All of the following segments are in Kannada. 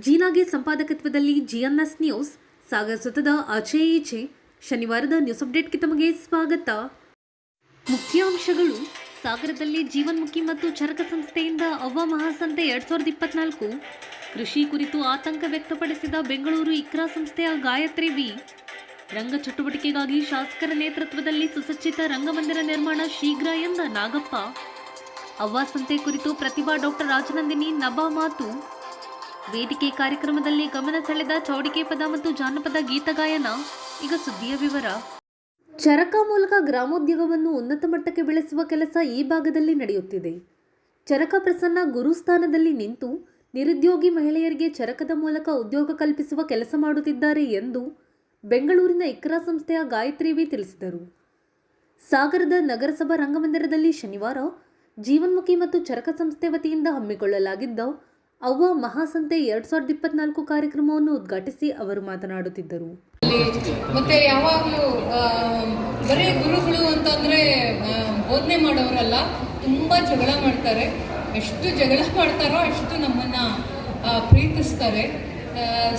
ಜೀನಾಗೆ ಸಂಪಾದಕತ್ವದಲ್ಲಿ ಜಿಎನ್ಎಸ್ ನ್ಯೂಸ್ ಸಾಗರ್ ಸುತ್ತದ ಆಚೆ ಈಚೆ ಶನಿವಾರದ ನ್ಯೂಸ್ ಅಪ್ಡೇಟ್ಗೆ ತಮಗೆ ಸ್ವಾಗತ. ಮುಖ್ಯಾಂಶಗಳು. ಸಾಗರದಲ್ಲಿ ಜೀವನ್ಮುಖಿ ಮತ್ತು ಚರಕ ಸಂಸ್ಥೆಯಿಂದ ಅವ್ವ ಮಹಾಸಂತೆ 2024 ಕೃಷಿ ಕುರಿತು ಆತಂಕ ವ್ಯಕ್ತಪಡಿಸಿದ ಬೆಂಗಳೂರು ಇಕ್ರಾ ಸಂಸ್ಥೆಯ ಗಾಯತ್ರಿ ವಿ. ರಂಗ ಚಟುವಟಿಕೆಗಾಗಿ ಶಾಸಕರ ನೇತೃತ್ವದಲ್ಲಿ ಸುಸಜ್ಜಿತ ರಂಗಮಂದಿರ ನಿರ್ಮಾಣ ಶೀಘ್ರ ಎಂದ ನಾಗಪ್ಪ. ಅವ್ವ ಸಂತೆ ಕುರಿತು ಪ್ರತಿಭಾ ಡಾಕ್ಟರ್ ರಾಜನಂದಿನಿ ನಭಾ ಮಾತು. ವೇದಿಕೆ ಕಾರ್ಯಕ್ರಮದಲ್ಲಿ ಗಮನ ಸೆಳೆದ ಚೌಡಿಕೆ ಪದ ಮತ್ತು ಜಾನಪದ ಗೀತಗಾಯನ. ಈಗ ಸುದ್ದಿಯ ವಿವರ. ಚರಕ ಮೂಲಕ ಗ್ರಾಮೋದ್ಯೋಗವನ್ನು ಉನ್ನತ ಮಟ್ಟಕ್ಕೆ ಬೆಳೆಸುವ ಕೆಲಸ ಈ ಭಾಗದಲ್ಲಿ ನಡೆಯುತ್ತಿದೆ. ಚರಕ ಪ್ರಸನ್ನ ಗುರುಸ್ಥಾನದಲ್ಲಿ ನಿಂತು ನಿರುದ್ಯೋಗಿ ಮಹಿಳೆಯರಿಗೆ ಚರಕದ ಮೂಲಕ ಉದ್ಯೋಗ ಕಲ್ಪಿಸುವ ಕೆಲಸ ಮಾಡುತ್ತಿದ್ದಾರೆ ಎಂದು ಬೆಂಗಳೂರಿನ ಇಕ್ರಾ ಸಂಸ್ಥೆಯ ಗಾಯತ್ರಿ ವಿ ತಿಳಿಸಿದರು. ಸಾಗರದ ನಗರಸಭಾ ರಂಗಮಂದಿರದಲ್ಲಿ ಶನಿವಾರ ಜೀವನ್ಮುಖಿ ಮತ್ತು ಚರಕ ಸಂಸ್ಥೆ ವತಿಯಿಂದ ಹಮ್ಮಿಕೊಳ್ಳಲಾಗಿದ್ದ ಅವ್ವ ಮಹಾಸಂತೆ 2024 ಕಾರ್ಯಕ್ರಮವನ್ನು ಉದ್ಘಾಟಿಸಿ ಅವರು ಮಾತನಾಡುತ್ತಿದ್ದರು. ಮತ್ತೆ ಯಾವಾಗಲೂ ಬರೀ ಗುರುಗಳು ಅಂತಂದ್ರೆ ಬೋಧನೆ ಮಾಡೋರಲ್ಲ, ತುಂಬ ಜಗಳ ಮಾಡ್ತಾರೆ. ಎಷ್ಟು ಜಗಳ ಮಾಡ್ತಾರೋ ಅಷ್ಟು ನಮ್ಮನ್ನ ಪ್ರೀತಿಸ್ತಾರೆ.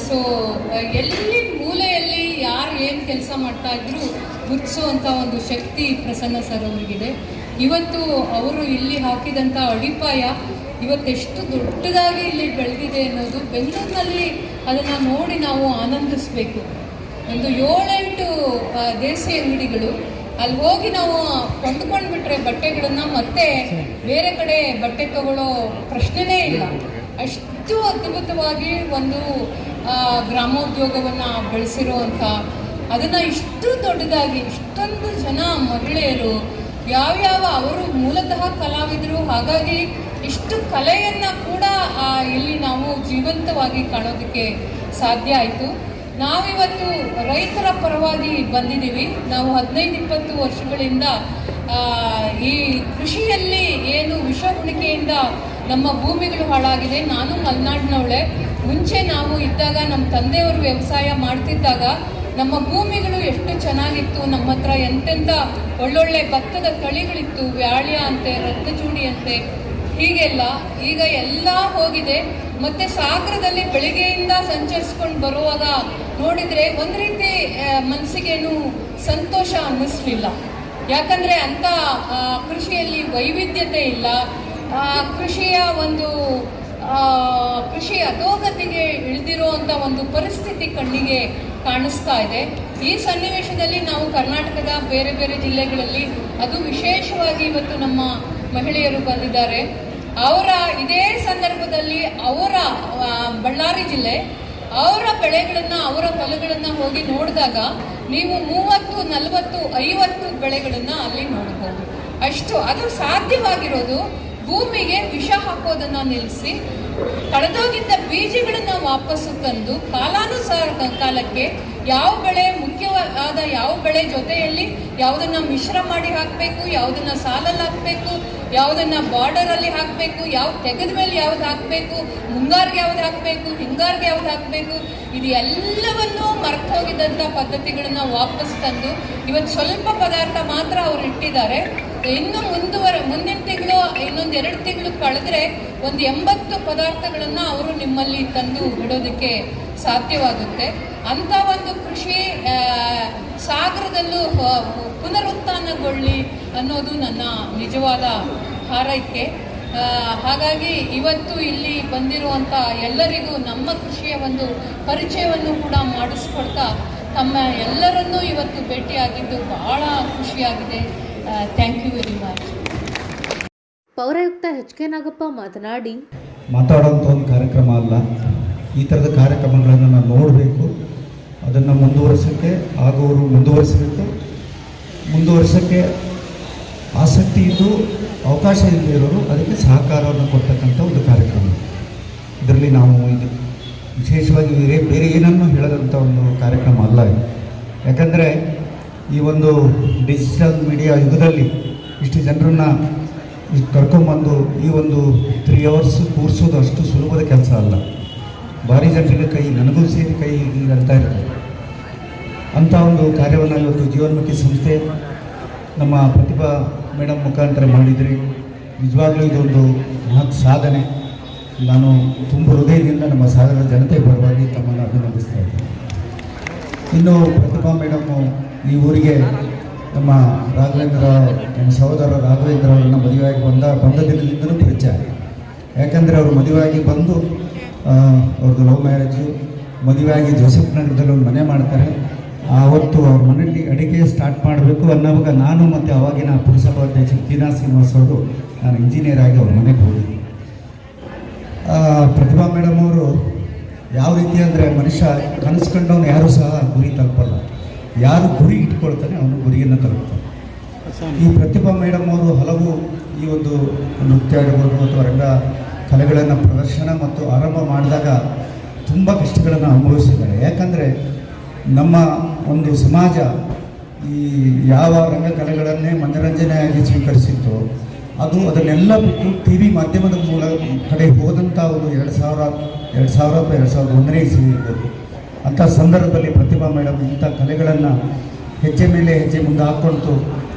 ಸೊ ಎಲ್ಲಿ ಮೂಲೆಯಲ್ಲಿ ಯಾರು ಏನು ಕೆಲಸ ಮಾಡ್ತಾ ಇದ್ರು ಗುರುತಿಸುವಂಥ ಒಂದು ಶಕ್ತಿ ಪ್ರಸನ್ನ ಸರ್ ಅವರಿಗಿದೆ. ಇವತ್ತು ಅವರು ಇಲ್ಲಿ ಹಾಕಿದಂಥ ಅಡಿಪಾಯ ಇವತ್ತೆಷ್ಟು ದೊಡ್ಡದಾಗಿ ಇಲ್ಲಿ ಬೆಳೆದಿದೆ ಅನ್ನೋದು ಬೆಂಗಳೂರಿನಲ್ಲಿ ಅದನ್ನು ನೋಡಿ ನಾವು ಆನಂದಿಸಬೇಕು. ಒಂದು 7-8 ದೇಸಿ ಅಂಗಡಿಗಳು, ಅಲ್ಲಿ ಹೋಗಿ ನಾವು ಕೊಂಡ್ಕೊಂಡ್ಬಿಟ್ರೆ ಬಟ್ಟೆಗಳನ್ನು ಮತ್ತೆ ಬೇರೆ ಕಡೆ ಬಟ್ಟೆ ತಗೊಳ್ಳೋ ಪ್ರಶ್ನೆನೇ ಇಲ್ಲ. ಅಷ್ಟು ಅದ್ಭುತವಾಗಿ ಒಂದು ಗ್ರಾಮೋದ್ಯೋಗವನ್ನು ಬೆಳೆಸಿರುವಂಥ, ಅದನ್ನು ಇಷ್ಟು ದೊಡ್ಡದಾಗಿ ಇಷ್ಟೊಂದು ಜನ ಮಹಿಳೆಯರು ಯಾವ್ಯಾವ ಅವರು ಮೂಲತಃ ಕಲಾವಿದರು, ಹಾಗಾಗಿ ಇಷ್ಟು ಕಲೆಯನ್ನು ಕೂಡ ಇಲ್ಲಿ ನಾವು ಜೀವಂತವಾಗಿ ಕಾಣೋದಕ್ಕೆ ಸಾಧ್ಯ ಆಯಿತು. ನಾವಿವತ್ತು ರೈತರ ಪರವಾಗಿ ಬಂದಿದ್ದೀವಿ. ನಾವು 15-20 ವರ್ಷಗಳಿಂದ ಈ ಕೃಷಿಯಲ್ಲಿ ಏನು ವಿಷ ಉಣಿಕೆಯಿಂದ ನಮ್ಮ ಭೂಮಿಗಳು ಹಾಳಾಗಿದೆ. ನಾನು ಮಲೆನಾಡಿನವಳೆ. ಮುಂಚೆ ನಾವು ಇದ್ದಾಗ ನಮ್ಮ ತಂದೆಯವರು ವ್ಯವಸಾಯ ಮಾಡ್ತಿದ್ದಾಗ ನಮ್ಮ ಭೂಮಿಗಳು ಎಷ್ಟು ಚೆನ್ನಾಗಿತ್ತು. ನಮ್ಮ ಹತ್ರ ಎಂತೆಂಥ ಒಳ್ಳೊಳ್ಳೆ ಭತ್ತದ ತಳಿಗಳಿತ್ತು, ವ್ಯಾಳ್ಯ ಅಂತೆ, ರತ್ನಚೂಡಿ ಅಂತೆ, ಹೀಗೆಲ್ಲ. ಈಗ ಎಲ್ಲ ಹೋಗಿದೆ. ಮತ್ತೆ ಸಾಗರದಲ್ಲಿ ಬೆಳಿಗ್ಗೆಯಿಂದ ಸಂಚರಿಸ್ಕೊಂಡು ಬರುವಾಗ ನೋಡಿದರೆ ಒಂದು ರೀತಿ ಮನಸ್ಸಿಗೇನು ಸಂತೋಷ ಅನ್ನಿಸ್ಲಿಲ್ಲ. ಯಾಕಂದರೆ ಅಂಥ ಕೃಷಿಯಲ್ಲಿ ವೈವಿಧ್ಯತೆ ಇಲ್ಲ. ಕೃಷಿಯ ಒಂದು ಕೃಷಿ ಅಧೋಗತಿಗೆ ಇಳಿದಿರುವಂಥ ಒಂದು ಪರಿಸ್ಥಿತಿ ಕಣ್ಣಿಗೆ ಕಾಣಿಸ್ತಾ ಇದೆ. ಈ ಸನ್ನಿವೇಶದಲ್ಲಿ ನಾವು ಕರ್ನಾಟಕದ ಬೇರೆ ಬೇರೆ ಜಿಲ್ಲೆಗಳಲ್ಲಿ, ಅದು ವಿಶೇಷವಾಗಿ ಇವತ್ತು ನಮ್ಮ ಮಹಿಳೆಯರು ಬಂದಿದ್ದಾರೆ. ಅವರ ಇದೇ ಸಂದರ್ಭದಲ್ಲಿ ಅವರ ಬಳ್ಳಾರಿ ಜಿಲ್ಲೆ, ಅವರ ಬೆಳೆಗಳನ್ನು, ಅವರ ಹೊಲಗಳನ್ನು ಹೋಗಿ ನೋಡಿದಾಗ ನೀವು 30, 40, 50 ಬೆಳೆಗಳನ್ನು ಅಲ್ಲಿ ನೋಡ್ಬೋದು. ಅಷ್ಟು ಅದು ಸಾಧ್ಯವಾಗಿರೋದು ಭೂಮಿಗೆ ವಿಷ ಹಾಕೋದನ್ನು ನಿಲ್ಲಿಸಿ ಕಳೆದೋಗಿದ್ದ ಬೀಜಗಳನ್ನು ವಾಪಸ್ಸು ತಂದು ಕಾಲಾನುಸಾರ ಕಾಲಕ್ಕೆ ಯಾವ ಬೆಳೆ ಮುಖ್ಯವಾದ ಯಾವ ಬೆಳೆ ಜೊತೆಯಲ್ಲಿ ಯಾವುದನ್ನು ಮಿಶ್ರ ಮಾಡಿ ಹಾಕಬೇಕು, ಯಾವುದನ್ನು ಸಾಲಲ್ಲಿ ಹಾಕಬೇಕು, ಯಾವುದನ್ನು ಬಾರ್ಡರಲ್ಲಿ ಹಾಕಬೇಕು, ಯಾವ್ದು ತೆಗೆದ ಮೇಲೆ ಯಾವ್ದು ಹಾಕಬೇಕು, ಮುಂಗಾರಿಗೆ ಯಾವ್ದು ಹಾಕಬೇಕು, ಹಿಂಗಾರಿಗೆ ಯಾವ್ದು ಹಾಕಬೇಕು, ಇದು ಎಲ್ಲವನ್ನೂ ಮರೆತು ಹೋಗಿದ್ದಂಥ ಪದ್ಧತಿಗಳನ್ನು ವಾಪಸ್ ತಂದು ಇವತ್ತು ಸ್ವಲ್ಪ ಪದಾರ್ಥ ಮಾತ್ರ ಅವರು ಇಟ್ಟಿದ್ದಾರೆ. ಇನ್ನು ಮುಂದಿನ ತಿಂಗಳು, ಇನ್ನೊಂದು 2 ತಿಂಗಳು ಕಳೆದ್ರೆ ಒಂದು 80 ಪದಾರ್ಥಗಳನ್ನು ಅವರು ನಿಮ್ಮಲ್ಲಿ ತಂದು ಬಿಡೋದಕ್ಕೆ ಸಾಧ್ಯವಾಗುತ್ತೆ. ಅಂಥ ಒಂದು ಕೃಷಿ ಸಾಗರದಲ್ಲೂ ಪುನರುತ್ಥಾನಗೊಳ್ಳಿ ಅನ್ನೋದು ನನ್ನ ನಿಜವಾದ ಹಾರೈಕೆ. ಹಾಗಾಗಿ ಇವತ್ತು ಇಲ್ಲಿ ಬಂದಿರುವಂಥ ಎಲ್ಲರಿಗೂ ನಮ್ಮ ಕೃಷಿಯ ಒಂದು ಪರಿಚಯವನ್ನು ಕೂಡ ಮಾಡಿಸ್ಕೊಡ್ತಾ ತಮ್ಮ ಎಲ್ಲರನ್ನೂ ಇವತ್ತು ಭೇಟಿಯಾಗಿದ್ದು ಬಹಳ ಖುಷಿಯಾಗಿದೆ. Thank you very much. ಪೌರಾಯುಕ್ತ ಎಚ್.ಕೆ. ನಾಗಪ್ಪ ಮಾತಾಡೋಂಥ ಒಂದು ಕಾರ್ಯಕ್ರಮ ಅಲ್ಲ. ಈ ಥರದ ಕಾರ್ಯಕ್ರಮಗಳನ್ನು ನಾವು ನೋಡಬೇಕು, ಅದನ್ನು ಮುಂದುವರಿಸೋಕ್ಕೆ ಆಗೋರು ಮುಂದುವರಿಸೋಕ್ಕೆ ಆಸಕ್ತಿ ಇದ್ದು ಅವಕಾಶ ಇಲ್ಲದೆ ಇರೋರು ಅದಕ್ಕೆ ಸಹಕಾರವನ್ನು ಕೊಡ್ತಕ್ಕಂಥ ಒಂದು ಕಾರ್ಯಕ್ರಮ. ಇದರಲ್ಲಿ ನಾವು ಇದು ವಿಶೇಷವಾಗಿ ಬೇರೆ ಏನನ್ನೂ ಹೇಳೋದಂಥ ಒಂದು ಕಾರ್ಯಕ್ರಮ ಅಲ್ಲ. ಯಾಕಂದರೆ ಈ ಒಂದು ಡಿಜಿಟಲ್ ಮೀಡಿಯಾ ಯುಗದಲ್ಲಿ ಇಷ್ಟು ಜನರನ್ನು ಕರ್ಕೊಂಬಂದು ಈ ಒಂದು 3 hours ಕೂರಿಸೋದು ಅಷ್ಟು ಸುಲಭದ ಕೆಲಸ ಅಲ್ಲ. ಭಾರಿ ಜನರಿಗೆ ನನಗೂ ಸೇರಿ ಕೈ ಅಂತ ಇರ್ತದೆ. ಅಂಥ ಒಂದು ಕಾರ್ಯವನ್ನು ಇವತ್ತು ಜೀವನ್ಮುಖಿ ಸಂಸ್ಥೆ ನಮ್ಮ ಪ್ರತಿಭಾ ಮೇಡಮ್ ಮುಖಾಂತರ ಮಾಡಿದ್ರಿ. ನಿಜವಾಗ್ಲೂ ಇದೊಂದು ಮಹತ್ ಸಾಧನೆ. ನಾನು ತುಂಬ ಹೃದಯದಿಂದ ನಮ್ಮ ಸಾಗರದ ಜನತೆ ಪರವಾಗಿ ತಮ್ಮನ್ನು ಅಭಿನಂದಿಸ್ತಾ ಇದ್ದೀನಿ. ಇನ್ನು ಪ್ರತಿಭಾ ಮೇಡಮ್ಮು ಈ ಊರಿಗೆ ನಮ್ಮ ನಮ್ಮ ಸಹೋದರ ರಾಘವೇಂದ್ರ ಅವರನ್ನ ಮದುವೆಯಾಗಿ ಬಂದ ದಿನದಿಂದಲೂ ಪರಿಚಯ. ಯಾಕಂದರೆ ಅವರು ಮದುವೆಯಾಗಿ ಬಂದು ಅವ್ರದ್ದು ಲವ್ ಮ್ಯಾರೇಜು, ಮದುವೆಯಾಗಿ ಜೋಸೆಫ್ ನಗರದಲ್ಲಿ ಒಂದು ಮನೆ ಮಾಡ್ತಾರೆ. ಆವತ್ತು ಅವ್ರ ಮನೆಯಲ್ಲಿ ಅಡಿಗೆ ಸ್ಟಾರ್ಟ್ ಮಾಡಬೇಕು ಅನ್ನೋವಾಗ ನಾನು ಮತ್ತು ಅವಾಗಿನ ಪುರಸಭಾಧ್ಯಕ್ಷರು ತೀನಾ ಶ್ರೀನಿವಾಸ್ ಅವರು, ನಾನು ಇಂಜಿನಿಯರ್ ಆಗಿ ಅವ್ರ ಮನೆಗೆ ಹೋಗಿದ್ದೆ. ಪ್ರತಿಭಾ ಮೇಡಮ್ ಅವರು ಯಾವ ರೀತಿ ಅಂದರೆ, ಮನುಷ್ಯ ಕನಸ್ಕೊಂಡವನು ಯಾರೂ ಸಹ ಗುರಿ ತಲುಪಲ್ಲ, ಯಾರು ಗುರಿ ಇಟ್ಕೊಳ್ತಾನೆ ಅವನು ಗುರಿಯನ್ನು ತಲುಪ್ತಾನೆ. ಈ ಪ್ರತಿಭಾ ಮೇಡಮ್ ಅವರು ಹಲವು ಈ ಒಂದು ನೃತ್ಯ ಆಗಿರ್ಬೋದು ಅಥವಾ ರಂಗ ಕಲೆಗಳನ್ನು ಪ್ರದರ್ಶನ ಮತ್ತು ಆರಂಭ ಮಾಡಿದಾಗ ತುಂಬ ಕಷ್ಟಗಳನ್ನು ಅನುಭವಿಸಿದ್ದಾರೆ. ಯಾಕಂದರೆ ನಮ್ಮ ಒಂದು ಸಮಾಜ ಈ ಯಾವ ರಂಗಕಲೆಗಳನ್ನೇ ಮನರಂಜನೆಯಾಗಿ ಸ್ವೀಕರಿಸಿತ್ತು, ಅದನ್ನೆಲ್ಲ ಬಿಟ್ಟು ಟಿ ವಿ ಮಾಧ್ಯಮದ ಕಡೆ ಹೋದಂಥ ಒಂದು 2001ನೇ ಇಸ್ವಿ ಇರ್ಬೋದು. ಅಂಥ ಸಂದರ್ಭದಲ್ಲಿ ಪ್ರತಿಭಾ ಮೇಡಮ್ ಇಂಥ ಕಲೆಗಳನ್ನು ಹೆಜ್ಜೆ ಮೇಲೆ ಹೆಜ್ಜೆ ಮುಂದೆ ಹಾಕ್ಕೊಳ್ತು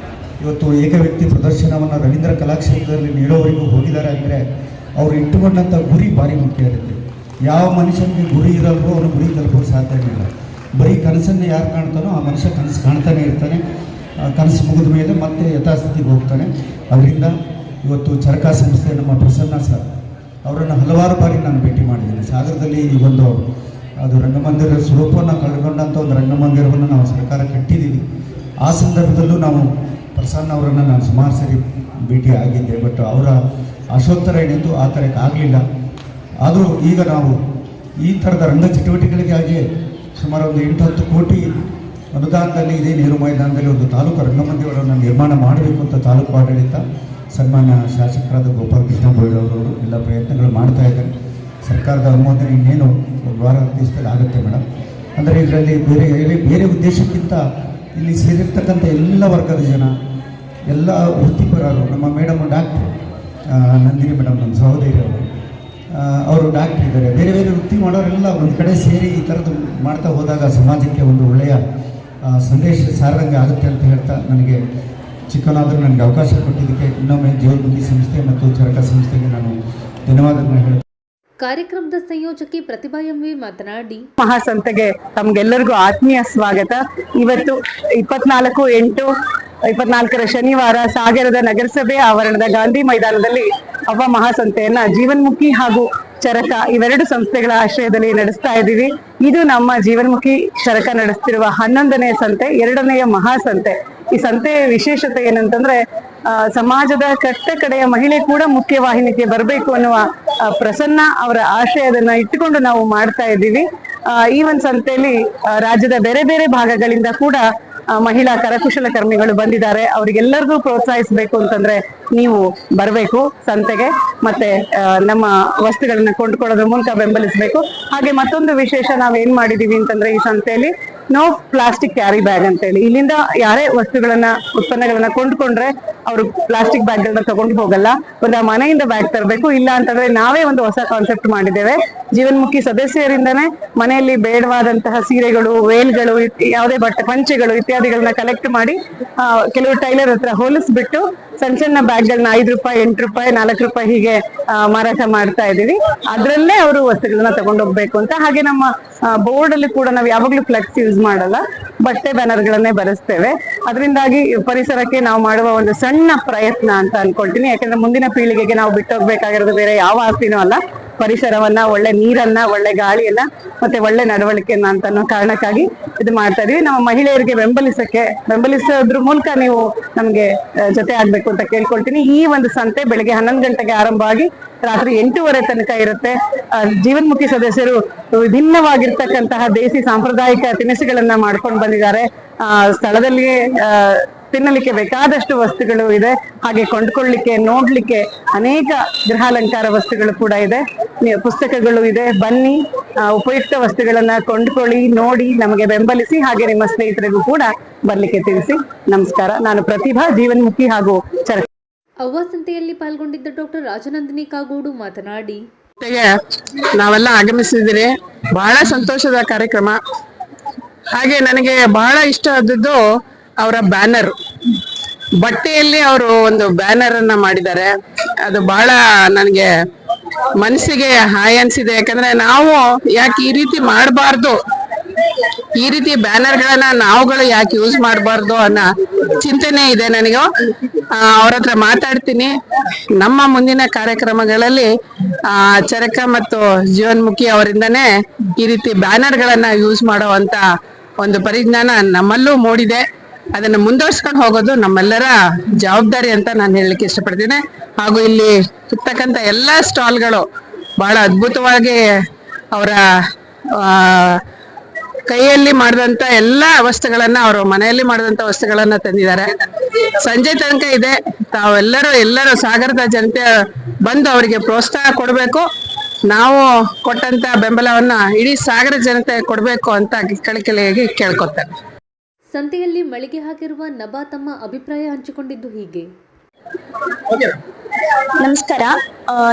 ಇವತ್ತು ಏಕವ್ಯಕ್ತಿ ಪ್ರದರ್ಶನವನ್ನು ರವೀಂದ್ರ ಕಲಾಕ್ಷೇತ್ರದಲ್ಲಿ ನೀಡೋವರೆಗೂ ಹೋಗಿದ್ದಾರೆ. ಅಂದರೆ ಅವರು ಇಟ್ಟುಕೊಂಡಂಥ ಗುರಿ ಭಾರಿ ಮುಖ್ಯ ಇರುತ್ತೆ. ಯಾವ ಮನುಷ್ಯನಿಗೆ ಗುರಿ ಇರಲ್ವೋ ಅವನು ಗುರಿ ತಲುಪೋದು ಸಾಧ್ಯ ಇಲ್ಲ. ಬರೀ ಕನಸನ್ನು ಯಾರು ಕಾಣ್ತಾನೋ ಆ ಮನುಷ್ಯ ಕನಸು ಕಾಣ್ತಾನೆ ಇರ್ತಾನೆ. ಕನಸು ಮುಗಿದ ಮೇಲೆ ಮತ್ತೆ ಯಥಾಸ್ಥಿತಿಗೆ ಹೋಗ್ತಾನೆ. ಅದರಿಂದ ಇವತ್ತು ಚರಕ ಸಂಸ್ಥೆ ನಮ್ಮ ಪ್ರಸನ್ನ ಸರ್ ಅವರನ್ನು ಹಲವಾರು ಬಾರಿ ನಾನು ಭೇಟಿ ಮಾಡಿದ್ದೀನಿ. ಸಾಗರದಲ್ಲಿ ಈ ಒಂದು ಅದು ರಂಗಮಂದಿರ ಸ್ವರೂಪವನ್ನು ಕಳ್ಕೊಂಡಂಥ ಒಂದು ರಂಗಮಂದಿರವನ್ನು ನಾವು ಸರ್ಕಾರ ಕಟ್ಟಿದ್ದೀವಿ. ಆ ಸಂದರ್ಭದಲ್ಲೂ ನಾವು ಪ್ರಸನ್ನ ಅವರನ್ನು ನಾನು ಸುಮಾರು ಸರಿ ಭೇಟಿ ಆಗಿದ್ದೆ. ಬಟ್ ಅವರ ಆಶೋತ್ತರ ಏನಿತ್ತು ಆ ಥರಕ್ಕೆ ಆಗಲಿಲ್ಲ. ಆದರೂ ಈಗ ನಾವು ಈ ಥರದ ರಂಗ ಚಟುವಟಿಕೆಗಳಿಗಾಗಿ ಸುಮಾರು ಒಂದು 8-10 ಕೋಟಿ ಅನುದಾನದಲ್ಲಿ ಇದೇ ನೆಹರು ಮೈದಾನದಲ್ಲಿ ಒಂದು ತಾಲೂಕು ರಂಗಮಂದಿರವನ್ನು ನಿರ್ಮಾಣ ಮಾಡಬೇಕು ಅಂತ ತಾಲೂಕು ಆಡಳಿತ ಸನ್ಮಾನ್ಯ ಶಾಸಕರಾದ ಗೋಪಾಲ್ ಕೃಷ್ಣ ಬೋಳವರು ಎಲ್ಲ ಪ್ರಯತ್ನಗಳು ಮಾಡ್ತಾ ಇದ್ದಾರೆ. ಸರ್ಕಾರದ ಅನುಮೋದನೆ ಇನ್ನೇನು ಒಂದು ವಾರ ದಿವಸದಲ್ಲಿ ಆಗುತ್ತೆ ಮೇಡಮ್. ಅಂದರೆ ಇದರಲ್ಲಿ ಬೇರೆ ಉದ್ದೇಶಕ್ಕಿಂತ ಇಲ್ಲಿ ಸೇರಿರ್ತಕ್ಕಂಥ ಎಲ್ಲ ವರ್ಗದ ಜನ, ಎಲ್ಲ ವೃತ್ತಿಪರರು, ನಮ್ಮ ಮೇಡಮ್ ಡಾಕ್ಟ್ರು ನಂದಿನಿ ಮೇಡಮ್, ನಮ್ಮ ಸಹೋದರಿಯವರು, ಅವರು ಡಾಕ್ಟ್ರ್ ಇದ್ದಾರೆ, ಬೇರೆ ಬೇರೆ ವೃತ್ತಿ ಮಾಡೋರೆಲ್ಲ ಒಂದು ಕಡೆ ಸೇರಿ ಈ ಥರದ್ದು ಮಾಡ್ತಾ ಹೋದಾಗ ಸಮಾಜಕ್ಕೆ ಒಂದು ಒಳ್ಳೆಯ ಸಂದೇಶ ಸಾರಂಗ ಆಗುತ್ತೆ ಅಂತ ಹೇಳ್ತಾ, ನನಗೆ ಚಿಕ್ಕನಾದರೂ ನನಗೆ ಅವಕಾಶ ಕೊಟ್ಟಿದ್ದಕ್ಕೆ ಇನ್ನೊಮ್ಮೆ ಜೀವನ್ಮುಖಿ ಸಂಸ್ಥೆ ಮತ್ತು ಚರಕ ಸಂಸ್ಥೆಗೆ ನಾನು ಧನ್ಯವಾದಗಳನ್ನು ಹೇಳ್ತೀನಿ. ಕಾರ್ಯಕ್ರಮದ ಸಂಯೋಜಕಿ ಪ್ರತಿಭಾ ಎಂವಿ ಮಾತನಾಡಿ, ಮಹಾಸಂತೆಗೆ ತಮ್ಗೆಲ್ಲರಿಗೂ ಆತ್ಮೀಯ ಸ್ವಾಗತ. ಇವತ್ತು 24/8/24 ಶನಿವಾರ ಸಾಗರದ ನಗರಸಭೆ ಆವರಣದ ಗಾಂಧಿ ಮೈದಾನದಲ್ಲಿ ಅವ್ವ ಮಹಾಸಂತೆಯನ್ನ ಜೀವನ್ಮುಖಿ ಹಾಗೂ ಚರಕ ಇವೆರಡು ಸಂಸ್ಥೆಗಳ ಆಶ್ರಯದಲ್ಲಿ ನಡೆಸ್ತಾ ಇದ್ದೀವಿ. ಇದು ನಮ್ಮ ಜೀವನ್ಮುಖಿ ಚರಕ ನಡೆಸ್ತಿರುವ 11ನೇ ಸಂತೆ, 2ನೆಯ ಮಹಾಸಂತೆ. ಈ ಸಂತೆಯ ವಿಶೇಷತೆ ಏನಂತಂದ್ರೆ, ಸಮಾಜದ ಕಟ್ಟ ಕಡೆಯ ಮಹಿಳೆ ಕೂಡ ಮುಖ್ಯವಾಹಿನಿಗೆ ಬರಬೇಕು ಅನ್ನುವ ಪ್ರಸನ್ನ ಅವರ ಆಶಯದನ್ನ ಇಟ್ಟುಕೊಂಡು ನಾವು ಮಾಡ್ತಾ ಇದ್ದೀವಿ. ಈ ಒಂದು ಸಂತೆಯಲ್ಲಿ ರಾಜ್ಯದ ಬೇರೆ ಬೇರೆ ಭಾಗಗಳಿಂದ ಕೂಡ ಮಹಿಳಾ ಕರಕುಶಲಕರ್ಮಿಗಳು ಬಂದಿದ್ದಾರೆ. ಅವರಿಗೆಲ್ಲರಿಗೂ ಪ್ರೋತ್ಸಾಹಿಸಬೇಕು ಅಂತಂದ್ರೆ ನೀವು ಬರಬೇಕು ಸಂತೆಗೆ, ಮತ್ತೆ ನಮ್ಮ ವಸ್ತುಗಳನ್ನ ಕೊಂಡ್ಕೊಳ್ಳೋದ್ರ ಮೂಲಕ ಬೆಂಬಲಿಸಬೇಕು. ಹಾಗೆ ಮತ್ತೊಂದು ವಿಶೇಷ ನಾವೇನ್ ಮಾಡಿದೀವಿ ಅಂತಂದ್ರೆ, ಈ ಸಂತೆಯಲ್ಲಿ ನೋ ಪ್ಲಾಸ್ಟಿಕ್ ಕ್ಯಾರಿ ಬ್ಯಾಗ್ ಅಂತ ಹೇಳಿ, ಇಲ್ಲಿಂದ ಯಾರೇ ಉತ್ಪನ್ನಗಳನ್ನ ಕೊಂಡ್ಕೊಂಡ್ರೆ ಅವರು ಪ್ಲಾಸ್ಟಿಕ್ ಬ್ಯಾಗ್ ಗಳನ್ನ ತಗೊಂಡು ಹೋಗಲ್ಲ. ಒಂದು ಮನೆಯಿಂದ ಬ್ಯಾಗ್ ತರಬೇಕು. ಇಲ್ಲ ಅಂತಂದ್ರೆ ನಾವೇ ಒಂದು ಹೊಸ ಕಾನ್ಸೆಪ್ಟ್ ಮಾಡಿದ್ದೇವೆ. ಜೀವನ್ಮುಖಿ ಸದಸ್ಯರಿಂದನೇ ಮನೆಯಲ್ಲಿ ಬೇಡವಾದಂತಹ ಸೀರೆಗಳು, ವೇಲ್ಗಳು, ಯಾವುದೇ ಬಟ್ಟೆ ಪಂಚೆಗಳು ಇತ್ಯಾದಿಗಳನ್ನ ಕಲೆಕ್ಟ್ ಮಾಡಿ ಕೆಲವು ಟೈಲರ್ ಹತ್ರ ಹೋಲಿಸ್ಬಿಟ್ಟು ಸಣ್ಣ ಸಣ್ಣ ಬ್ಯಾಗ್ ಗಳನ್ನ 5 ರೂಪಾಯಿ, 8 ರೂಪಾಯಿ, 4 ರೂಪಾಯಿ ಹೀಗೆ ಮಾರಾಟ ಮಾಡ್ತಾ ಇದೀವಿ. ಅದ್ರಲ್ಲೇ ಅವರು ವಸ್ತುಗಳನ್ನ ತಗೊಂಡೋಗ್ಬೇಕು ಅಂತ. ಹಾಗೆ ನಮ್ಮ ಬೋರ್ಡ್ ಅಲ್ಲಿ ಕೂಡ ನಾವು ಯಾವಾಗ್ಲೂ ಫ್ಲೆಕ್ಸ್ ಯೂಸ್ ಮಾಡಲ್ಲ, ಬಟ್ಟೆ ಬ್ಯಾನರ್ ಗಳನ್ನೇ ಬರೆಸ್ತೇವೆ. ಅದರಿಂದಾಗಿ ಪರಿಸರಕ್ಕೆ ನಾವು ಮಾಡುವ ಒಂದು ಸಣ್ಣ ಪ್ರಯತ್ನ ಅಂತ ಅನ್ಕೊಳ್ತೀನಿ. ಯಾಕಂದ್ರೆ ಮುಂದಿನ ಪೀಳಿಗೆಗೆ ನಾವು ಬಿಟ್ಟೋಗ್ಬೇಕಾಗಿರೋದು ಬೇರೆ ಯಾವ ಆಸ್ತಿನೂ ಅಲ್ಲ, ಪರಿಸರವನ್ನ, ಒಳ್ಳೆ ನೀರನ್ನ, ಒಳ್ಳೆ ಗಾಳಿಯನ್ನ, ಮತ್ತೆ ಒಳ್ಳೆ ನಡವಳಿಕೆಯನ್ನ ಅಂತ ಅನ್ನೋ ಕಾರಣಕ್ಕಾಗಿ ಇದು ಮಾಡ್ತಾ ಇದೀವಿ. ನಮ್ಮ ಮಹಿಳೆಯರಿಗೆ ಬೆಂಬಲಿಸೋದ್ರ ಮೂಲಕ ನೀವು ನಮ್ಗೆ ಜೊತೆ ಆಗ್ಬೇಕು ಅಂತ ಕೇಳ್ಕೊಳ್ತೀನಿ. ಈ ಒಂದು ಸಂತೆ ಬೆಳಿಗ್ಗೆ 11 ಗಂಟೆಗೆ ಆರಂಭವಾಗಿ ರಾತ್ರಿ 8:30 ತನಕ ಇರುತ್ತೆ. ಜೀವನ್ಮುಖಿ ಸದಸ್ಯರು ವಿಭಿನ್ನವಾಗಿರ್ತಕ್ಕಂತಹ ದೇಸಿ ಸಾಂಪ್ರದಾಯಿಕ ತಿನಿಸುಗಳನ್ನ ಮಾಡ್ಕೊಂಡು ಬಂದಿದ್ದಾರೆ. ಸ್ಥಳದಲ್ಲಿಯೇ ತಿನ್ನಲಿಕ್ಕೆ ಬೇಕಾದಷ್ಟು ವಸ್ತುಗಳು ಇದೆ. ಹಾಗೆ ಕೊಂಡ್ಕೊಳ್ಳಿಕ್ಕೆ, ನೋಡ್ಲಿಕ್ಕೆ ಅನೇಕ ಗೃಹಾಲಂಕಾರ ವಸ್ತುಗಳು ಕೂಡ ಇದೆ. ಪುಸ್ತಕಗಳು ಇದೆ. ಬನ್ನಿ, ಉಪಯುಕ್ತ ವಸ್ತುಗಳನ್ನ ಕೊಂಡ್ಕೊಳ್ಳಿ, ನೋಡಿ, ನಮಗೆ ಬೆಂಬಲಿಸಿ. ಹಾಗೆ ನಿಮ್ಮ ಸ್ನೇಹಿತರಿಗೂ ಕೂಡ ಬರ್ಲಿಕ್ಕೆ ತಿಳಿಸಿ. ನಮಸ್ಕಾರ. ನಾನು ಪ್ರತಿಭಾ, ಜೀವನ್ಮುಖಿ ಹಾಗೂ ಚರಕ. ಅವ್ವ ಸಂತೆಯಲ್ಲಿ ಪಾಲ್ಗೊಂಡಿದ್ದ ಡಾಕ್ಟರ್ ರಾಜನಂದಿನಿ ಕಾಗೋಡು ಮಾತನಾಡಿ, ನಾವೆಲ್ಲ ಆಗಮಿಸಿದ್ರೆ ಬಹಳ ಸಂತೋಷದ ಕಾರ್ಯಕ್ರಮ. ಹಾಗೆ ನನಗೆ ಬಹಳ ಇಷ್ಟ ಆದದ್ದು ಅವರ ಬ್ಯಾನರ್. ಬಟ್ಟೆಯಲ್ಲಿ ಅವರು ಒಂದು ಬ್ಯಾನರ್ ಅನ್ನ ಮಾಡಿದ್ದಾರೆ. ಅದು ಬಹಳ ನನಗೆ ಮನಸ್ಸಿಗೆ ಹಾಯ್ ಅನ್ಸಿದೆ. ಯಾಕಂದ್ರೆ ನಾವು ಯಾಕೆ ಈ ರೀತಿ ಮಾಡಬಾರ್ದು, ಈ ರೀತಿ ಬ್ಯಾನರ್ಗಳನ್ನ ನಾವುಗಳು ಯಾಕೆ ಯೂಸ್ ಮಾಡಬಾರ್ದು ಅನ್ನೋ ಚಿಂತನೆ ಇದೆ ನನಗೆ. ಅವ್ರ ಹತ್ರ ಮಾತಾಡ್ತೀನಿ. ನಮ್ಮ ಮುಂದಿನ ಕಾರ್ಯಕ್ರಮಗಳಲ್ಲಿ ಚರಕ ಮತ್ತು ಜೀವನ್ಮುಖಿ ಅವರಿಂದನೇ ಈ ರೀತಿ ಬ್ಯಾನರ್ಗಳನ್ನ ಯೂಸ್ ಮಾಡುವಂತ ಒಂದು ಪರಿಜ್ಞಾನ ನಮ್ಮಲ್ಲೂ ಮೂಡಿದೆ. ಅದನ್ನ ಮುಂದುವರ್ಸ್ಕೊಂಡು ಹೋಗೋದು ನಮ್ಮೆಲ್ಲರ ಜವಾಬ್ದಾರಿ ಅಂತ ನಾನು ಹೇಳಲಿಕ್ಕೆ ಇಷ್ಟಪಡ್ತೀನಿ. ಹಾಗೂ ಇಲ್ಲಿ ಇರ್ತಕ್ಕಂಥ ಎಲ್ಲಾ ಸ್ಟಾಲ್ಗಳು ಬಹಳ ಅದ್ಭುತವಾಗಿ ಅವರ ಕೈಯಲ್ಲಿ ಮಾಡಿದಂತ ಎಲ್ಲಾ ವಸ್ತುಗಳನ್ನ, ಅವರು ಮನೆಯಲ್ಲಿ ಮಾಡಿದಂತ ವಸ್ತುಗಳನ್ನ ತಂದಿದ್ದಾರೆ. ಸಂಜೆ ತನಕ ಇದೆ. ಎಲ್ಲರೂ ಸಾಗರದ ಜನತೆ ಬಂದು ಅವರಿಗೆ ಪ್ರೋತ್ಸಾಹ ಕೊಡಬೇಕು. ನಾವು ಕೊಟ್ಟಂತ ಬೆಂಬಲವನ್ನ ಇಡೀ ಸಾಗರ ಜನತೆ ಕೊಡಬೇಕು ಅಂತ ಕಳಕಳಿಯಾಗಿ ಕೇಳ್ಕೊತಾರೆ. ಸಂತೆಯಲ್ಲಿ ಮಳಿಗೆ ಹಾಕಿರುವ ನಭಾ ತಮ್ಮ ಅಭಿಪ್ರಾಯ ಹಂಚಿಕೊಂಡಿದ್ದು ಹೀಗೆ. ನಮಸ್ಕಾರ,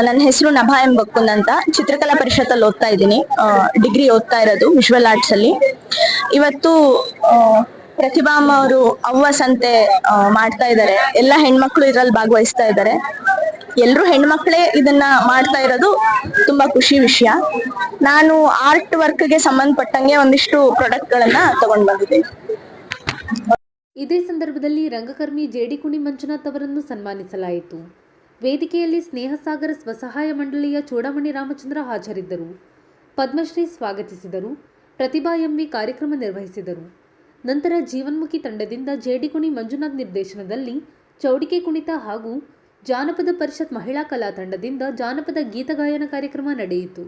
ನನ್ನ ಹೆಸರು ನಭಾ ಎಂ ಬಕ್ಕುಂದ್ ಅಂತ. ಚಿತ್ರಕಲಾ ಪರಿಷತ್ತಲ್ಲಿ ಓದ್ತಾ ಇದ್ದೀನಿ. ಡಿಗ್ರಿ ಓದ್ತಾ ಇರೋದು ವಿಜುವಲ್ ಆರ್ಟ್ಸ್ ಅಲ್ಲಿ. ಇವತ್ತು ಪ್ರತಿಭಾಮ್ಮ ಅವರು ಅವ್ವ ಸಂತೆ ಮಾಡ್ತಾ ಇದ್ದಾರೆ. ಎಲ್ಲ ಹೆಣ್ಮಕ್ಳು ಇದ್ರಲ್ಲಿ ಭಾಗವಹಿಸ್ತಾ ಇದ್ದಾರೆ. ಎಲ್ರು ಹೆಣ್ಮಕ್ಳೇ ಇದನ್ನ ಮಾಡ್ತಾ ಇರೋದು ತುಂಬಾ ಖುಷಿ ವಿಷಯ. ನಾನು ಆರ್ಟ್ ವರ್ಕ್ಗೆ ಸಂಬಂಧಪಟ್ಟಂಗೆ ಒಂದಿಷ್ಟು ಪ್ರಾಡಕ್ಟ್ ಗಳನ್ನ ತಗೊಂಡ್ ಬಂದಿದ್ದೀನಿ. ಇದೇ ಸಂದರ್ಭದಲ್ಲಿ ರಂಗಕರ್ಮಿ ಜೇಡಿಕುಣಿ ಮಂಜುನಾಥ್ ಅವರನ್ನು ಸನ್ಮಾನಿಸಲಾಯಿತು. ವೇದಿಕೆಯಲ್ಲಿ ಸ್ನೇಹಸಾಗರ ಸ್ವಸಹಾಯ ಮಂಡಳಿಯ ಚೂಡಾಮಣಿ ರಾಮಚಂದ್ರ ಹಾಜರಿದ್ದರು. ಪದ್ಮಶ್ರೀ ಸ್ವಾಗತಿಸಿದರು. ಪ್ರತಿಭಾ ಎಂವಿ ಕಾರ್ಯಕ್ರಮ ನಿರ್ವಹಿಸಿದರು. ನಂತರ ಜೀವನ್ಮುಖಿ ತಂಡದಿಂದ ಜೇಡಿಕುಣಿ ಮಂಜುನಾಥ್ ನಿರ್ದೇಶನದಲ್ಲಿ ಚೌಡಿಕೆ ಕುಣಿತ ಹಾಗೂ ಜಾನಪದ ಪರಿಷತ್ ಮಹಿಳಾ ಕಲಾ ತಂಡದಿಂದ ಜಾನಪದ ಗೀತಗಾಯನ ಕಾರ್ಯಕ್ರಮ ನಡೆಯಿತು.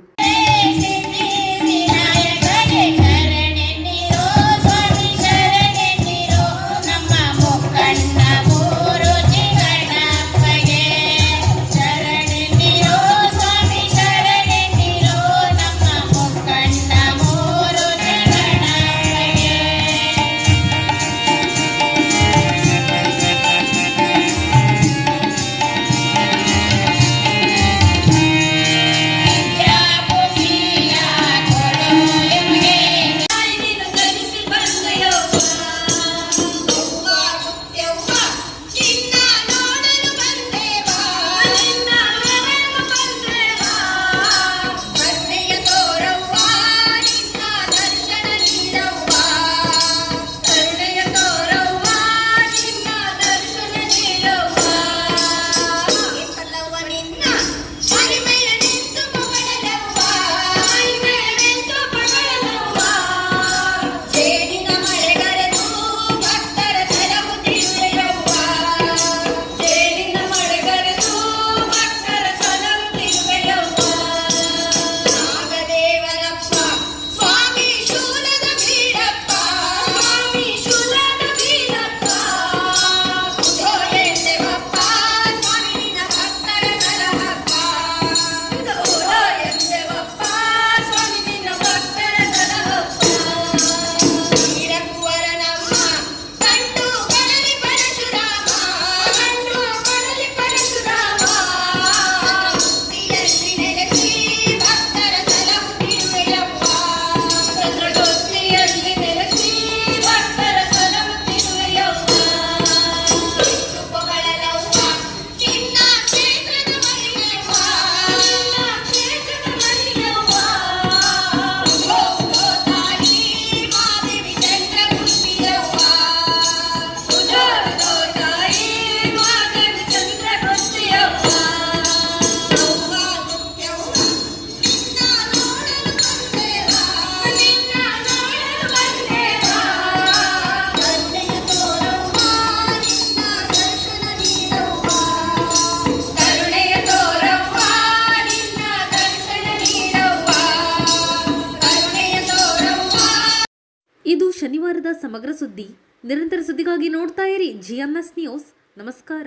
ಇದು ಶನಿವಾರದ ಸಮಗ್ರ ಸುದ್ದಿ. ನಿರಂತರ ಸುದ್ದಿಗಾಗಿ ನೋಡ್ತಾ ಇರಿ GMS ನ್ಯೂಸ್. ನಮಸ್ಕಾರ.